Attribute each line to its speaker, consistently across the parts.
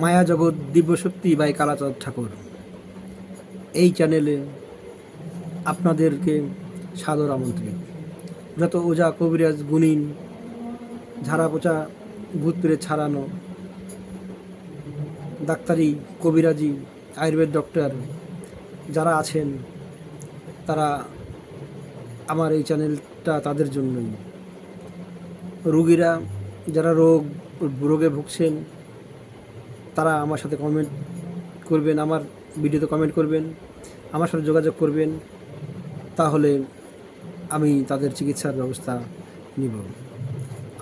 Speaker 1: মায়া জগৎ দিব্যশক্তি বাই কালাচাঁদ ঠাকুর এই চ্যানেলে আপনাদেরকে সাদর আমন্ত্রণ। যত ওজা কবিরাজ গুণিন ঝাড়া পোচা ভূত প্রেত ছাড়ানো ডাক্তারি কবিরাজি আয়ুর্বেদ ডক্টর যারা আছেন তারা আমার এই চ্যানেলটা তাদের জন্যই। রোগীরা যারা রোগে ভুগছেন তারা আমার সাথে কমেন্ট করবেন, আমার ভিডিওতে কমেন্ট করবেন, আমার সাথে যোগাযোগ করবেন, তাহলে আমি তাদের চিকিৎসার ব্যবস্থা নিব।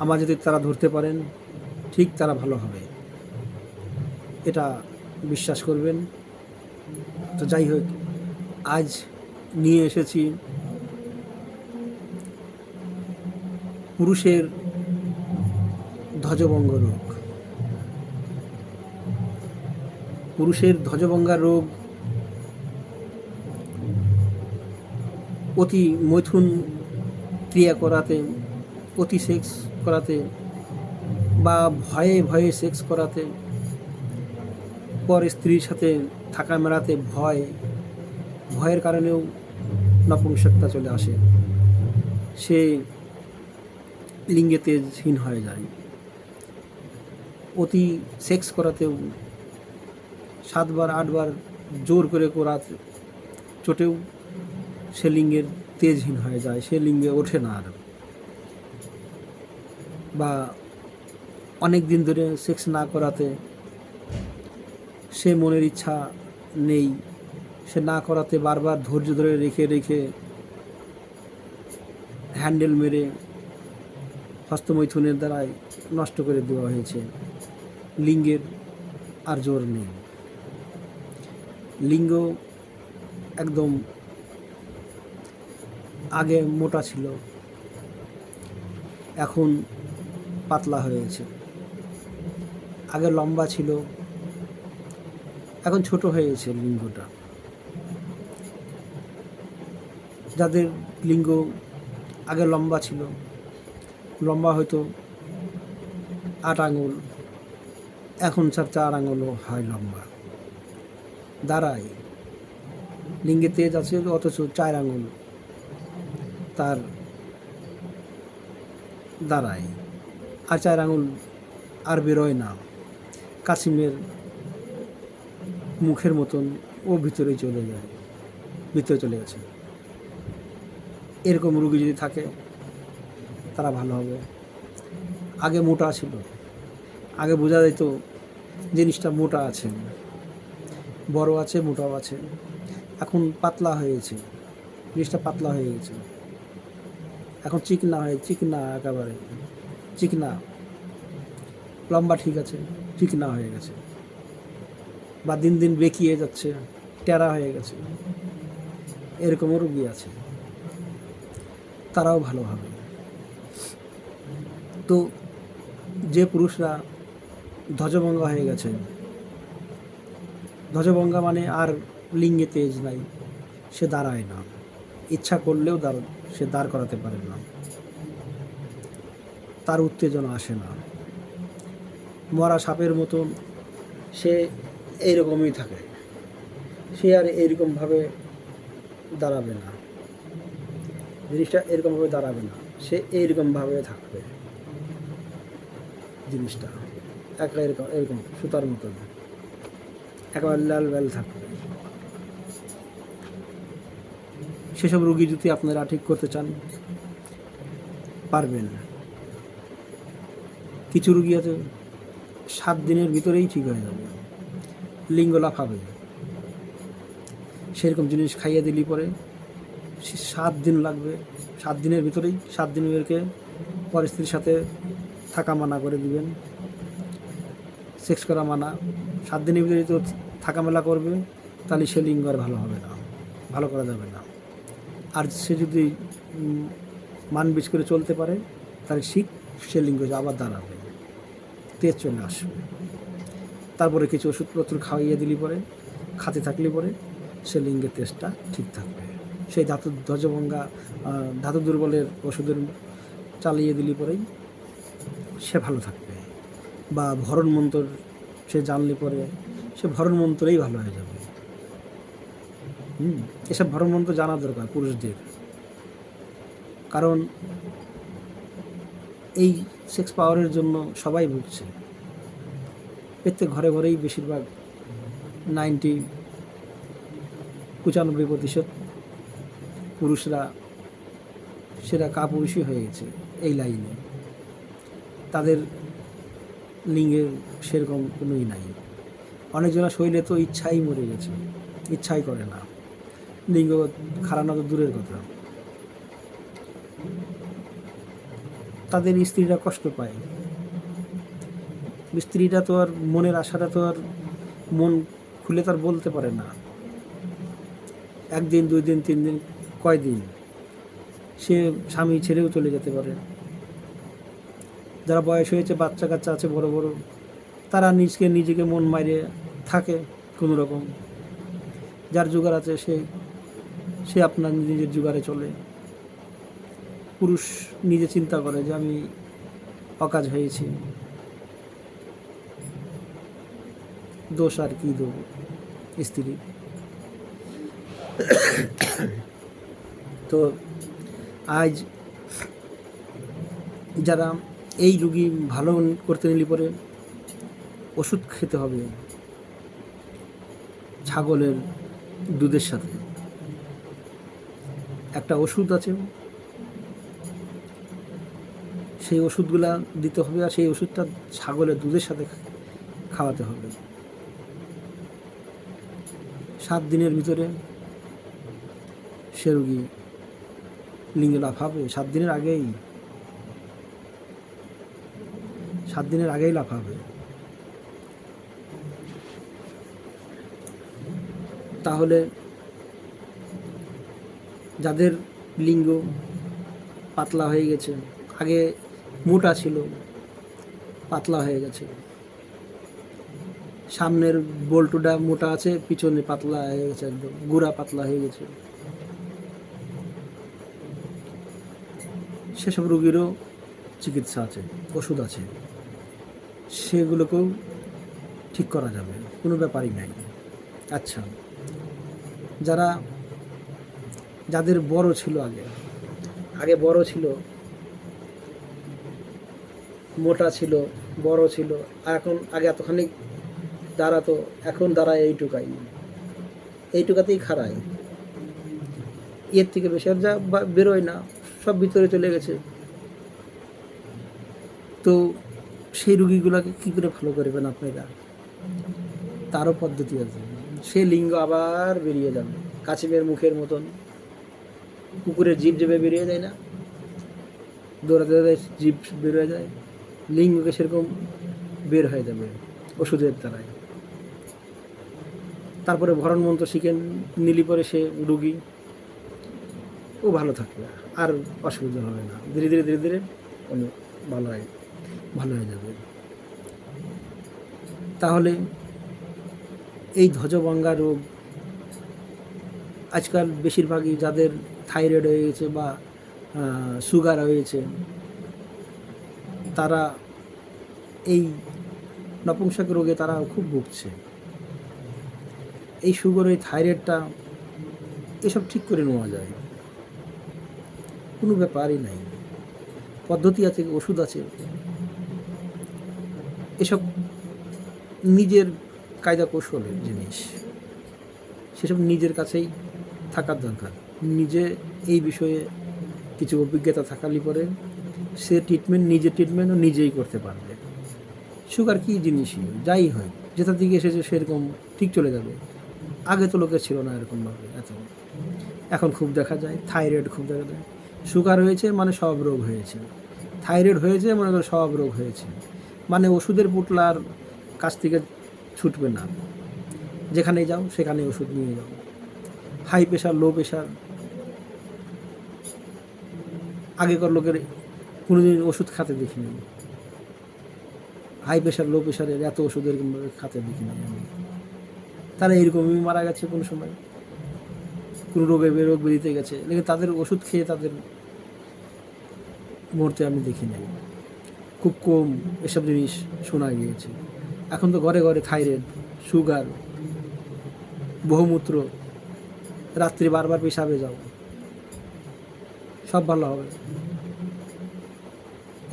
Speaker 1: আমার যদি তারা ধরতে পারেন ঠিক তারা ভালো হবে, এটা বিশ্বাস করবেন। তো যাই হোক, আজ নিয়ে এসেছি পুরুষের ধ্বজভঙ্গ রোগ। পুরুষের ধ্বজভঙ্গা রোগ অতি মৈথুন ক্রিয়া করাতে, অতি সেক্স করাতে বা ভয়ে ভয়ে সেক্স করাতে, পর স্ত্রীর সাথে থাকা মেলাতে ভয়ের কারণেও নপুংসকতা চলে আসে, সে লিঙ্গে তেজহীন হয়ে যায়। অতি সেক্স করাতেও 7 বার 8 বার জোর করে করাতে চোটেও সে লিঙ্গের তেজহীন হয়ে যায়, সে লিঙ্গে ওঠে না আর। বা অনেক দিন ধরে সেক্স না করাতে সে মনের ইচ্ছা নেই, সে না করাতে বারবার ধৈর্য ধরে রেখে রেখে হ্যান্ডেল মেরে হস্তমৈথুনের দ্বারাই নষ্ট করে দেওয়া হয়েছে, লিঙ্গের আর জোর নেই। লিঙ্গ একদম আগে মোটা ছিল, এখন পাতলা হয়েছে। আগে লম্বা ছিল, এখন ছোট হয়েছে লিঙ্গটা। যাদের লিঙ্গ আগে লম্বা ছিল, লম্বা হয়তো 8 আঙুল, এখন 4 আঙুলও হয় লম্বা, দাঁড়ায়। লিঙ্গে তেজ আছে অথচ 4 আঙুল তার দাঁড়ায়, আর 4 আঙুল আর বেরোয় না, কাসিমের মুখের মতন ও ভিতরে চলে গেছে। এরকম রোগী যদি থাকে তারা ভালো হবে। আগে মোটা ছিল, আগে বোঝা যেত জিনিসটা মোটা আছে, বড় আছে, মোটাও আছে। এখন পাতলা হয়েছে, জিনিসটা পাতলা হয়ে গেছে, এখন চিকনা একেবারে চিকনা। লম্বা ঠিক আছে, চিকনা হয়ে গেছে, বা দিন দিন বেঁকিয়ে যাচ্ছে, টেরা হয়ে গেছে। এরকমও রোগী আছে, তারাও ভালো হবে। তো যে পুরুষরা ধ্বজভঙ্গা হয়ে গেছে, ধ্বজভঙ্গা মানে আর লিঙ্গে তেজ নাই, সে দাঁড়ায় না, ইচ্ছা করলেও সে দাঁড় করাতে পারে না, তার উত্তেজনা আসে না, মরা সাপের মতন সে এইরকমই থাকে, সে আর এইরকমভাবে দাঁড়াবে না, জিনিসটা এরকমভাবে দাঁড়াবে না, সে এইরকমভাবে থাকবে। জিনিসটা এরকম সুতার মতন একেবারে লাল থাকবে। সেসব রোগী যদি আপনারা ঠিক করতে চান পারবেন। কিছু রোগী আছে 7 দিনের ভিতরেই ঠিক হয়ে যাবে, লিঙ্গ লাফাবে। সেরকম জিনিস খাইয়ে দিলি পরে 7 দিন লাগবে, 7 দিনের ভিতরেই 7 দিনেরকে পরিস্থিতির সাথে থাকা মানা করে দিবেন, সেক্স করা মানা। 7 দিনের ভিতরে তো থাকা মেলা করবে, তাহলে সে লিঙ্গ আর ভালো হবে না, ভালো করা যাবে না। আর সে যদি মানবিজ করে চলতে পারে তাহলে সে লিঙ্গ আবার দাঁড়াবে, তেজ চলে আসবে। তারপরে কিছু ওষুধপত্র খাওয়াইয়ে দিলি পরে, খাতে থাকলে পরে সে লিঙ্গের তেজটা ঠিক থাকবে। সেই ধাতু দুর্বলের ওষুধের চালিয়ে দিলি পরেই সে ভালো থাকবে। বা ভরণ মন্ত্র সে জানলে পরে সে ভরণ মন্ত্রেই ভালো হয়ে যাবে। এসব ভরণ মন্ত্র জানা দরকার পুরুষদের, কারণ এই সেক্স পাওয়ারের জন্য সবাই ভুগছে। প্রত্যেক ঘরে ঘরেই বেশিরভাগ 95% পুরুষরা সেরা কাপুরুষই হয়ে গেছে এই লাইনে। তাদের লিঙ্গের সেরকম কোনোই নাই। অনেকজনের শরীরে তো ইচ্ছাই মরে গেছে, ইচ্ছাই করে না, লিঙ্গ খারাপ তো দূরের কথা, তাদের স্ত্রীরা কষ্ট পায়। স্ত্রীরা তো আর মনের আশাটা তো আর মন খুলে তার বলতে পারে না। 1 দিন 2 দিন 3 দিন কয়দিন সে স্বামী ছেড়েও চলে যেতে পারে। যারা বয়স হয়েছে, বাচ্চা কাচ্চা আছে বড় বড়, তারা নিজেকে মন মারিয়ে থাকে কোনো রকম। যার জোগাড় আছে সে আপনার নিজের জোগাড়ে চলে। পুরুষ নিজে চিন্তা করে যে আমি অকাজ হয়েছি, দোষ আর কি দেব স্ত্রী। তো আজ যারা এই রোগী ভালো করতে নিলে পরে ওষুধ খেতে হবে ছাগলের দুধের সাথে। একটা ওষুধ আছে, সেই ওষুধগুলা দিতে হবে, আর সেই ওষুধটা ছাগলের দুধের সাথে খাওয়াতে হবে। 7 দিনের ভিতরে সে রোগী লিঙ্গ লাভ হবে। 7 দিনের আগেই লাভ হবে। তাহলে যাদের লিঙ্গ পাতলা হয়ে গেছে, আগে মোটা ছিল পাতলা হয়ে গেছে, সামনের বল্টুটা মোটা আছে, পিছনে পাতলা হয়ে গেছে, একদম গুড়া পাতলা হয়ে গেছে, সেসব রোগীরও চিকিৎসা আছে, ওষুধ আছে, সেগুলোকেও ঠিক করা যাবে, কোনো ব্যাপারই নাই। আচ্ছা, যাদের বড় ছিল, আগে বড় ছিল, মোটা ছিল, বড় ছিল, আর এখন আগে এতখানি দাঁড়াতো, এখন দাঁড়ায় এইটুকাতেই খাড়ায়, এর থেকে বেশি আর যা বেরোয় না, সব ভিতরে চলে গেছে। তো সেই রুগীগুলোকে কী করে ভালো করবেন আপনারা? তারও পদ্ধতি আছে। সে লিঙ্গ আবার বেরিয়ে যাবে, কাছিমের মুখের মতন, কুকুরের জিভ যেভাবে বেরিয়ে যায় না, দৌড়াতে জিভ বেরিয়ে যায়, লিঙ্গকে সেরকম বের হয়ে যাবে ওষুধের দ্বারাই। তারপরে ভরণ মন্ত্র শিখে নিলি পরে সে রুগী ও ভালো থাকবে, আর অসুবিধা হবে না, ধীরে ধীরে ধীরে ধীরে অনেক ভালো হয়ে যাবে। তাহলে এই ধ্বজভঙ্গা রোগ আজকাল বেশিরভাগই যাদের থাইরয়েড হয়ে গেছে বা সুগার হয়েছে, তারা এই নপুংসক রোগে তারা খুব ভুগছে। এই সুগার, এই থাইরয়েডটা এসব ঠিক করে নেওয়া যায়, কোনো ব্যাপারই নাই, পদ্ধতি আছে, ওষুধ আছে। এসব নিজের কায়দা কৌশলের জিনিস, সেসব নিজের কাছেই থাকার দরকার। নিজে এই বিষয়ে কিছু অভিজ্ঞতা থাকালে পরে সে নিজের ট্রিটমেন্টও নিজেই করতে পারবে। সুগার কী জিনিসই যাই হয়, যেটা দিকে এসেছে সেরকম ঠিক চলে যাবে। আগে তো লোকের ছিল না এরকমভাবে এত, এখন খুব দেখা যায়। থাইরয়েড খুব দেখা যায়, সুগার হয়েছে মানে সব রোগ হয়েছে, থাইরয়েড হয়েছে মনে করো সব রোগ হয়েছে, মানে ওষুধের পুটলার কাছ থেকে ছুটবে না, যেখানে যাও সেখানে ওষুধ নিয়ে যাও। হাই প্রেশার, লো প্রেশার, আগেকার লোকের কোনোদিন ওষুধ খাতে দেখিনি, হাই প্রেশার লো প্রেশারের এত ওষুধ এরকমভাবে খাতে দেখিনি আমি। তারা এরকমই মারা গেছে কোনো সময়, কোনো রোগ বেরিয়ে গেছে, লেকিন তাদের ওষুধ খেয়ে তাদের মরতে আমি দেখি নাই, খুব কম এসব জিনিস শোনা গিয়েছে। এখন তো ঘরে ঘরে থাইরয়েড, সুগার, বহুমূত্র, রাত্রি বারবার পেশাবে যাও, সব ভালো হবে।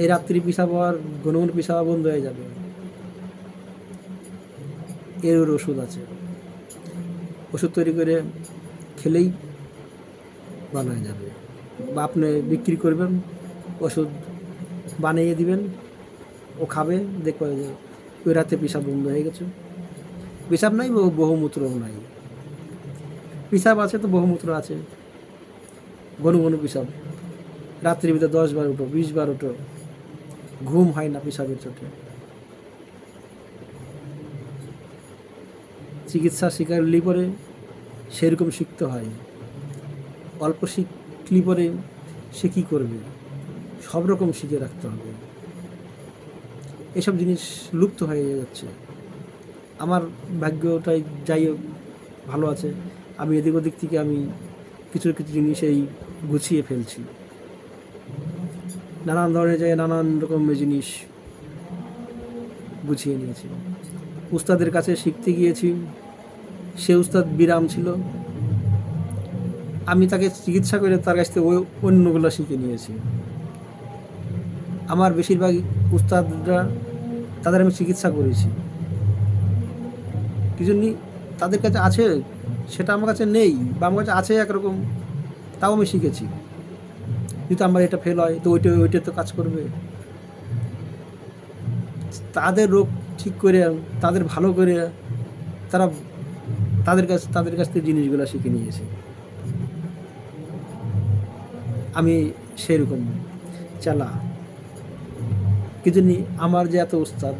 Speaker 1: এই রাত্রি পেশাব হওয়ার ঘন ঘন পেশাব বন্ধ হয়ে যাবে। এর ওষুধ আছে, ওষুধ তৈরি করে খেলেই ভালো হয়ে যাবে। বা আপনি বিক্রি করবেন, ওষুধ বানিয়ে দিবেন, ও খাবে, দেখবে যে ওই রাতে পেশাব বন্ধ হয়ে গেছে। পেশাব নাই, বহুমূত্রও নাই। পেশাব আছে তো বহুমূত্র আছে, ঘন ঘন পেশাব, রাত্রির ভিতরে 10 বার উঠো, 20 বার উঠো, ঘুম হয় না পেশাবের চোটে। চিকিৎসা শিখলি পরে সেরকম শিখতে হয়, অল্প শিখলি পরে সে কী করবে, সব রকম শিখে রাখতে হবে। এসব জিনিস লুপ্ত হয়ে যাচ্ছে। আমার ভাগ্যটাই যাই হোক ভালো আছে, আমি এদিক ওদিক থেকে আমি কিছু কিছু জিনিস এই গুছিয়ে ফেলছি। নানান ধরনের জায়গায় নানান রকমের জিনিস গুছিয়ে নিয়েছি। উস্তাদের কাছে শিখতে গিয়েছি, সে উস্তাদ বিরাম ছিল, আমি তাকে চিকিৎসা করে তার কাছ থেকে ওই অন্যগুলো শিখে নিয়েছি। আমার বেশিরভাগ উস্তাদরা, তাদের আমি চিকিৎসা করেছি, কি জন্য তাদের কাছে আছে সেটা আমার কাছে নেই, বা আমার কাছে আছে একরকম, তাও আমি শিখেছি। যদি আমার এটা ফেল হয় তো ওইটা তো কাজ করবে। তাদের রোগ ঠিক করে, তাদের ভালো করে, তারা তাদের কাছ থেকে জিনিসগুলো শিখে নিয়েছে। আমি সেরকম চালা, কি জন্য আমার যে এত উস্তাদ,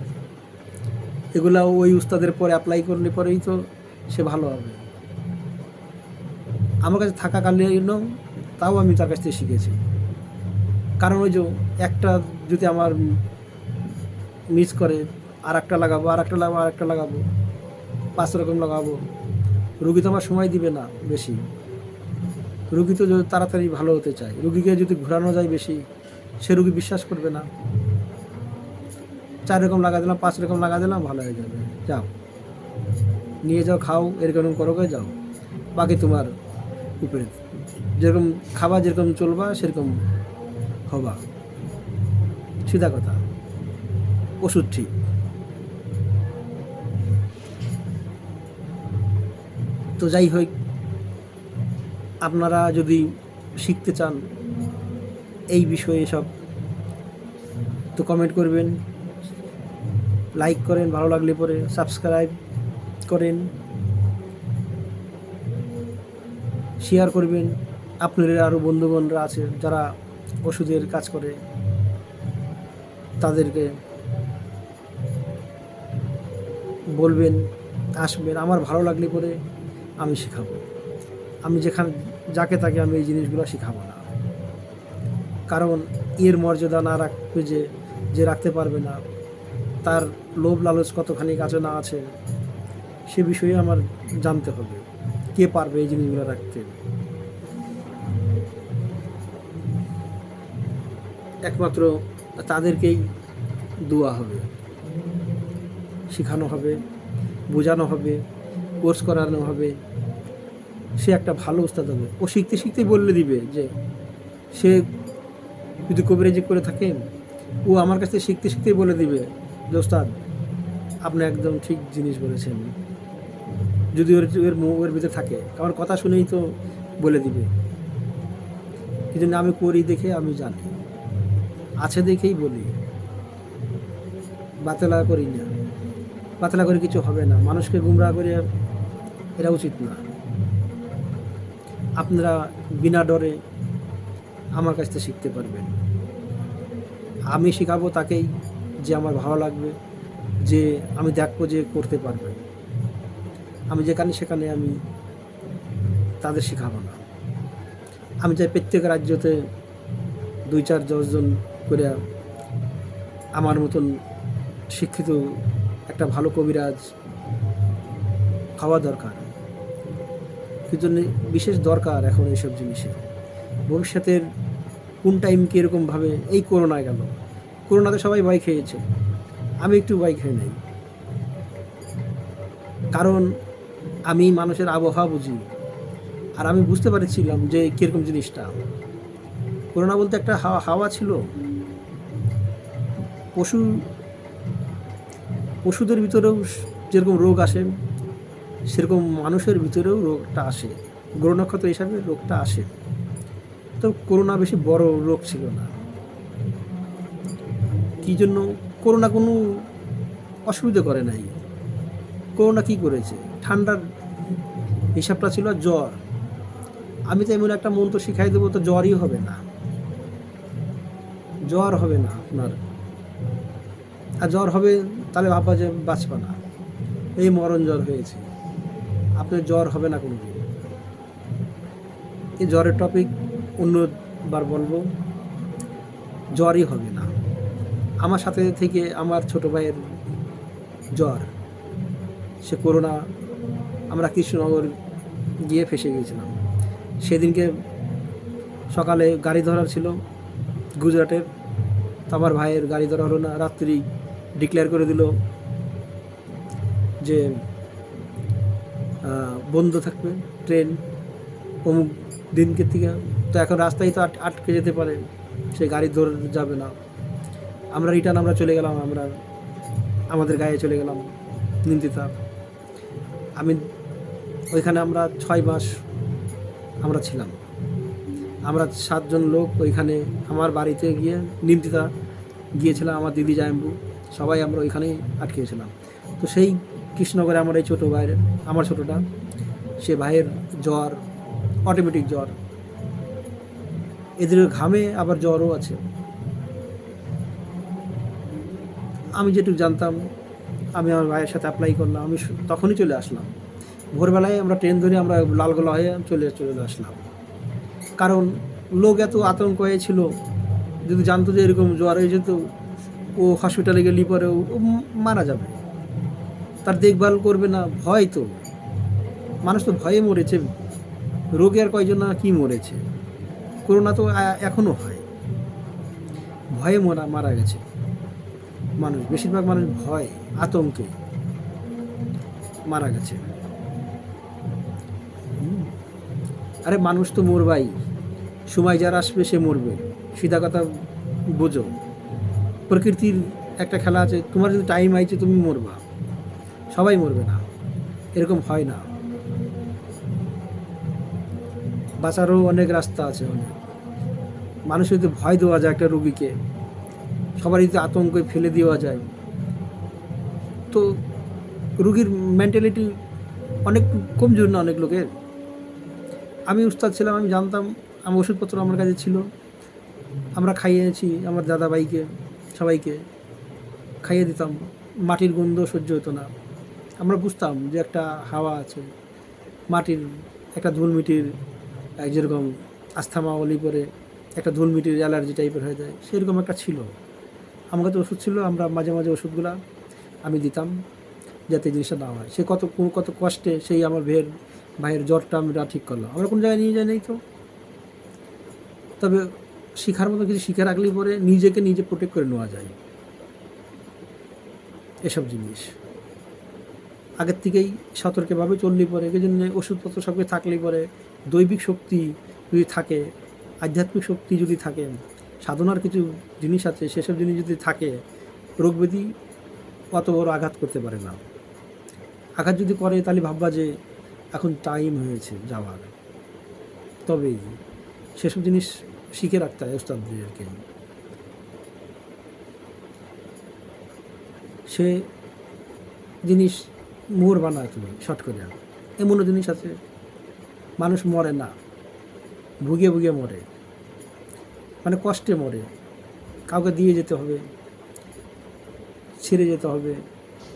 Speaker 1: এগুলা ওই উস্তাদের পরে অ্যাপ্লাই করলে পরেই তো সে ভালো হবে। আমার কাছে থাকাকালীন তাও আমি তার কাছ থেকে শিখেছি। কারণ ওই যে একটা যদি আমার মিস করে, আর একটা লাগাবো, আর একটা লাগাবো, আর একটা লাগাবো, 5 রকম লাগাবো, রুগী তো আমার সময় দিবে না বেশি। রুগী তো যদি তাড়াতাড়ি ভালো হতে চায়, রুগীকে যদি ঘোরানো যায় বেশি, সে রুগী বিশ্বাস করবে না। 4 রকম লাগা দিলাম, 5 রকম লাগা দিলাম, ভালো হয়ে যাবে, যাও নিয়ে যাও, খাও, এরকম করো করে যাও, বাকি তোমার উপরে। যেরকম খাবা, যেরকম চলবা, সেরকম হবা, সিধা কথা। ওষুধ ঠিক। তো যাই হোক, আপনারা যদি শিখতে চান এই বিষয়ে সব, তো কমেন্ট করবেন, লাইক করেন, ভালো লাগলে পরে সাবস্ক্রাইব করেন, শেয়ার করবেন। আপনাদের আরও বন্ধুগণরা আছে যারা ওষুধের কাজ করে, তাদেরকে বলবেন, আসবেন। আমার ভালো লাগলে পরে আমি শেখাবো। আমি যেখানে যাকে তাকে আমি এই জিনিসগুলো শেখাবো না, কারণ এর মর্যাদা না রাখবে, যে রাখতে পারবে না, তার লোভ লালচ কতখানি কাছে না আছে, সে বিষয়ে আমার জানতে হবে কে পারবে এই জিনিসগুলো রাখতে। একমাত্র তাদেরকেই দেওয়া হবে, শেখানো হবে, বোঝানো হবে, কোর্স করানো হবে, সে একটা ভালো উস্তাদ হবে। ও শিখতে শিখতেই বললে দিবে যে, সে যদি কবিরাজি করে থাকে, ও আমার কাছ থেকে শিখতে শিখতেই বলে দিবে যে ওস্তাদ আপনি একদম ঠিক জিনিস বলেছেন। যদি ওর ভিতরে থাকে, আমার কথা শুনেই তো বলে দিবে। এই জন্য আমি করি দেখে আমি জানি, আছে দেখেই বলি, বাতেলা করি না। বাতেলা করে কিছু হবে না, মানুষকে গুমরাহ করে এরা উচিত না। আপনারা বিনা ডরে আমার কাছ থেকে শিখতে পারবেন। আমি শেখাবো তাকেই যে আমার ভালো লাগবে, যে আমি দেখবো যে করতে পারবে। আমি যেখানে সেখানে আমি তাদের শেখাবো না। আমি চাই প্রত্যেক রাজ্যতে 2-4-10 জন করে আমার মতন শিক্ষিত একটা ভালো কবিরাজ হওয়া দরকার। সেজন্য বিশেষ দরকার এখন এইসব জিনিসের। ভবিষ্যতের কোন টাইম কীরকমভাবে, এই করোনা গেল, করোনাতে সবাই ভয় খেয়েছে, আমি একটু ভয় খেয়ে নেই। কারণ আমি মানুষের আবহাওয়া বুঝি, আর আমি বুঝতে পারছিলাম যে কীরকম জিনিসটা। করোনা বলতে একটা হাওয়া ছিল। পশু পশুদের ভিতরেও যেরকম রোগ আসে, সেরকম মানুষের ভিতরেও রোগটা আসে, গ্রহ নক্ষত্র হিসাবে রোগটা আসে। তো করোনা বেশি বড় রোগ ছিল না। কী জন্য? করোনা কোনো অসুবিধা করে নাই। করোনা কী করেছে? ঠান্ডার হিসাবটা ছিল জ্বর। আমি তো এমন একটা মন্ত্র শিখাই দেবো, তো জ্বরই হবে না, জ্বর হবে না আপনার। আর জ্বর হবে তাহলে ভাববা যে বাঁচবা না, এই মরণ জ্বর হয়েছে। আপনার জ্বর হবে না কোনো দিন। এই জ্বরের টপিক অন্যবার বলবো। জ্বরই হবে না। আমার সাথে থেকে আমার ছোট ভাইয়ের জ্বর, সে করোনা, আমরা কৃষ্ণনগর গিয়ে ফেসে গিয়েছিলাম। সেদিনকে সকালে গাড়ি ধরার ছিল গুজরাটের, তো আমার ভাইয়ের গাড়ি ধরা হলো না। রাত্রি ডিক্লেয়ার করে দিল যে বন্ধ থাকবে ট্রেন অমুক দিনকে থেকে। তো এখন রাস্তায় তো আটকে যেতে পারে, সে গাড়ি ধরে যাবে না। আমরা রিটার্ন আমরা চলে গেলাম, আমরা আমাদের গায়ে চলে গেলাম নিমতিতা। আমি ওইখানে আমরা 6 মাস আমরা ছিলাম। আমরা 7 জন লোক ওইখানে আমার বাড়িতে গিয়ে নিমতিতা গিয়েছিলাম, আমার দিদি জায়ম্বু সবাই আমরা ওইখানেই আটকেছিলাম। তো সেই কৃষ্ণনগরে আমার এই ছোটো ভাইয়ের, আমার ছোটোটা, সে ভাইয়ের জ্বর, অটোমেটিক জ্বর, এদের ঘামে আবার জ্বরও আছে। আমি যেটুকু জানতাম, আমি আমার ভাইয়ের সাথে অ্যাপ্লাই করলাম। আমি তখনই চলে আসলাম ভোরবেলায়, আমরা ট্রেন ধরে আমরা লালগোলা হয়ে চলে আসলাম। কারণ লোক এত আতঙ্ক হয়েছিল, যদি জানতো যে এরকম জ্বর হয়ে যেত, ও হসপিটালে গেলে পরে ও মারা যাবে, তার দেখভাল করবে না। ভয় তো, মানুষ তো ভয়ে মরেছে। রোগে আর কয়জন না কি মরেছে। করোনা তো এখনও হয়, ভয়ে মারা গেছে মানুষ। বেশিরভাগ মানুষ ভয় আতঙ্কে মারা গেছে। আরে মানুষ তো মরবাই, সময় যার আসবে সে মরবে, সিধা কথা বোঝো। প্রকৃতির একটা খেলা আছে, তোমার যদি টাইম আইছে তুমি মরবা, সবাই মরবে না, এরকম হয় না। বাঁচারও অনেক রাস্তা আছে, অনেক। মানুষ যদি ভয় দেওয়া যায় একটা রোগীকে, সবারই যদি আতঙ্কে ফেলে দেওয়া যায়, তো রোগীর মেন্টালিটি অনেক কমজোর না অনেক লোকের। আমি উস্তাদ ছিলাম, আমি জানতাম, আমার ওষুধপত্র আমার কাছে ছিল, আমরা খাইয়েছি আমার দাদা ভাইকে, সবাইকে খাইয়ে দিতাম। মাটির গন্ধ সহ্য হতো না। আমরা বুঝতাম যে একটা হাওয়া আছে, মাটির একটা ধুলমিটির, যেরকম আস্থামা অলি পরে একটা ধুলমিটির অ্যালার্জি টাইপের হয়ে যায়, সেরকম একটা ছিল। আমার কাছে ওষুধ ছিল, আমরা মাঝে মাঝে ওষুধগুলো আমি দিতাম যাতে জিনিসটা না হয়। সে কত কষ্টে সেই আমার ভাইয়ের জ্বরটা আমরা ঠিক করলাম। আমরা কোনো জায়গায় নিয়ে যাই নাই তো, তবে শিখার মতো কিছু শিখে রাখলে পরে নিজেকে নিজে প্রোটেক্ট করে নেওয়া যায়। এসব জিনিস আগের থেকেই সতর্কভাবে চললে পরে, এই জন্য ওষুধপত্র সবকে থাকলেই পরে, দৈবিক শক্তি যদি থাকে, আধ্যাত্মিক শক্তি যদি থাকে, সাধনার কিছু জিনিস আছে, সেসব জিনিস যদি থাকে, রোগব্যাধি অত বড় আঘাত করতে পারে না। আঘাত যদি করে তাহলে ভাববা যে এখন টাইম হয়েছে যাওয়ার। তবেই সেসব জিনিস শিখে রাখতে হয় ওস্তাদদেরকে। সে জিনিস মোর বানায় তুমি শর্ট করে। এমনও জিনিস আছে, মানুষ মরে না, ভুগে ভুগে মরে, মানে কষ্টে মরে। কাউকে দিয়ে যেতে হবে, ছেড়ে যেতে হবে,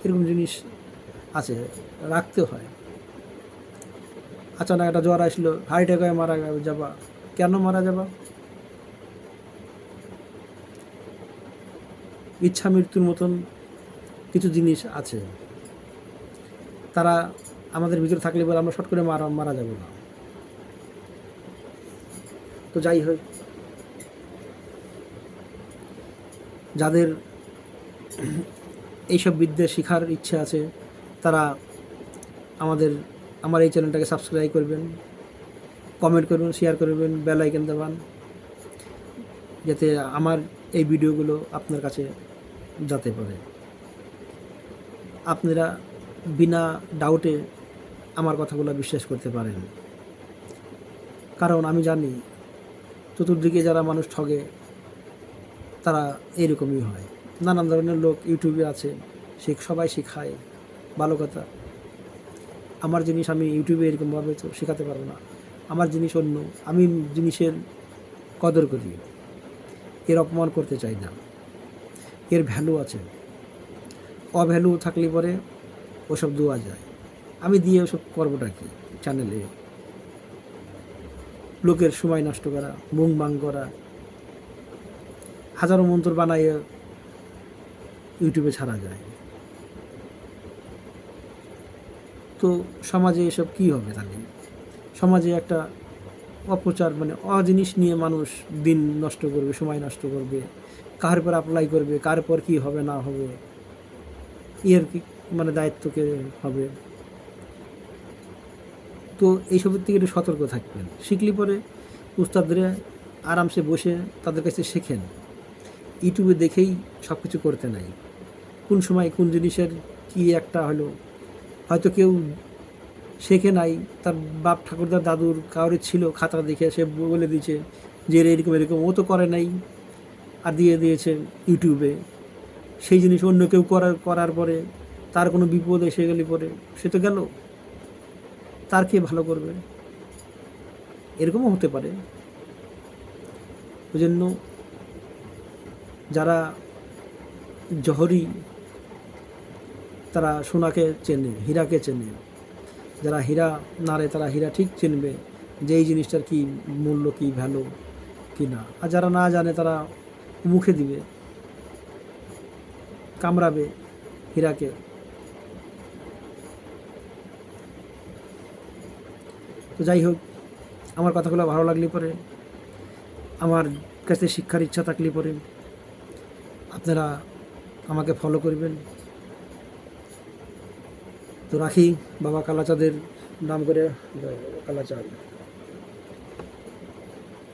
Speaker 1: এরকম জিনিস আছে, রাখতে হয়। আচানক একটা জ্বর আসলো, হার্ট অ্যাটাক হয়ে মারা যাবা, কেন মারা যাবা? ইচ্ছা মৃত্যুর মতন কিছু জিনিস আছে, তারা আমাদের ভিতরে থাকলে বলে আমরা শর্ট করে মারা যাব না। তো যাই হোক, যাদের এইসব বিদ্যা শেখার ইচ্ছে আছে, তারা আমার এই চ্যানেলটাকে সাবস্ক্রাইব করবেন, কমেন্ট করবেন, শেয়ার করবেন, বেল আইকন দেবেন, যাতে আমার এই ভিডিওগুলো আপনার কাছে যেতে পারে। আপনারা বিনা ডাউটে আমার কথাগুলো বিশ্বাস করতে পারেন, কারণ আমি জানি চতুর্দিকে যারা মানুষ ঠগে তারা এরকমই হয়। নানান ধরনের লোক ইউটিউবে আছে, সবাই শেখায় ভালো কথা। আমার জিনিস আমি ইউটিউবে এরকমভাবে তো শেখাতে পারবো না, আমার জিনিস অন্য। আমি জিনিসের কদর করি, এর অপমান করতে চাই না, এর ভ্যালু আছে। অভ্যালু থাকলে পরে ওসব দেওয়া যায়, আমি দিয়ে ওসব করবোটা কি? চ্যানেলে লোকের সময় নষ্ট করা, মুং বাং করা, হাজারো মন্ত্র বানাইয়ে ইউটিউবে ছাড়া যায়। তো সমাজে এসব কী হবে? তাহলে সমাজে একটা অপচার, মানে অজিনিস নিয়ে মানুষ দিন নষ্ট করবে, সময় নষ্ট করবে, কার পর অ্যাপ্লাই করবে, কার পর কী হবে না হবে, এর কি মানে দায়িত্বকে হবে। তো এইসবের থেকে একটু সতর্ক থাকবেন। শিখলে পরে উস্তাদরা আরামসে বসে তাদের কাছে শেখেন, ইউটিউবে দেখেই সব কিছু করতে নাই। কোন সময় কোন জিনিসের কি একটা হলো, হয়তো কেউ শেখে নাই, তার বাপ ঠাকুরদার দাদুর কাউরে ছিল, খাতা দেখে সে বলে দিয়েছে যে এরকম এরকম, ও তো করে নাই আর দিয়ে দিয়েছে ইউটিউবে। সেই জিনিস অন্য কেউ করার পরে তার কোনো বিপদ এসে গেলে পরে সে তো গেল, তার কে ভালো করবে? এরকমও হতে পারে। ওই জন্য যারা জহরি তারা সোনাকে চেনে, হীরাকে চেনে। যারা হীরা নাড়ে তারা হীরা ঠিক চিনবে যে এই জিনিসটার কী মূল্য, কী ভ্যালু কি না। আর যারা না জানে তারা মুখে দিবে, কামড়াবে হীরাকে। তো যাই হোক, আমার কথাগুলো ভালো লাগলে পরে, আমার কাছে শিক্ষার ইচ্ছা থাকলে পরে আপনারা আমাকে ফলো করবেন। তো রাখি, বাবা কালাচাঁদের নাম করে, কালাচাঁদ।